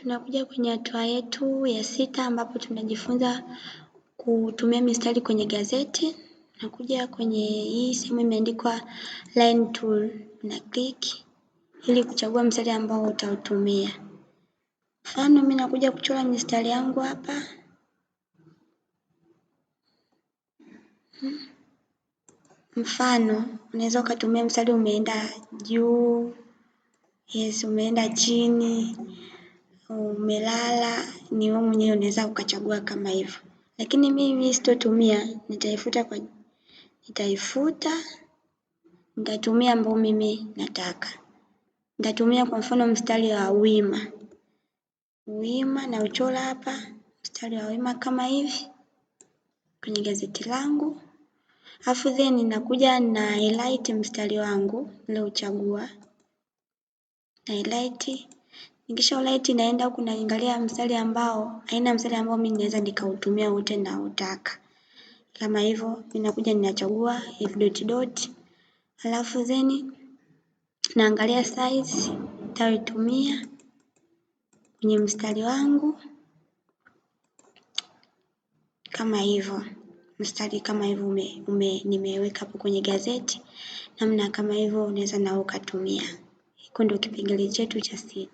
Tunakuja kwenye hatua yetu ya 6 ambapo tunajifunza kutumia mistari kwenye gazeti. Nakuja kwenye hii sehemu imeandikwa line tool, na click ili kuchagua mstari ambao utautumia. Mfano mimi nakuja kuchora mistari yangu hapa. Mfano unaweza ukatumia mstari umeenda juu, umeenda chini, umelala, ni wewe mwenyewe unaweza ukachagua kama hivyo. Lakini mimi sitotumia, nitatumia ambao mimi nataka. Nitatumia kwa mfano mstari wa wima. Wima na uchora hapa, mstari wa wima kama hivi kwenye gazeti langu. Alafu then ninakuja na highlight mstari wangu niliochagua. Na highlight. Nikisha highlight naenda huku naangalia mstari ambao, aina mstari ambao mimi naweza nikautumia wote naotaka. Kama hivyo, ninakuja ninachagua F. Alafu then naangalia size nitayotumia kwenye mstari wangu kama hivyo. Mstari kama hivyo nimeweka hapo kwenye gazeti, namna kama hivyo unaweza nao ukatumia. Hiko ndio kipengele chetu cha 6.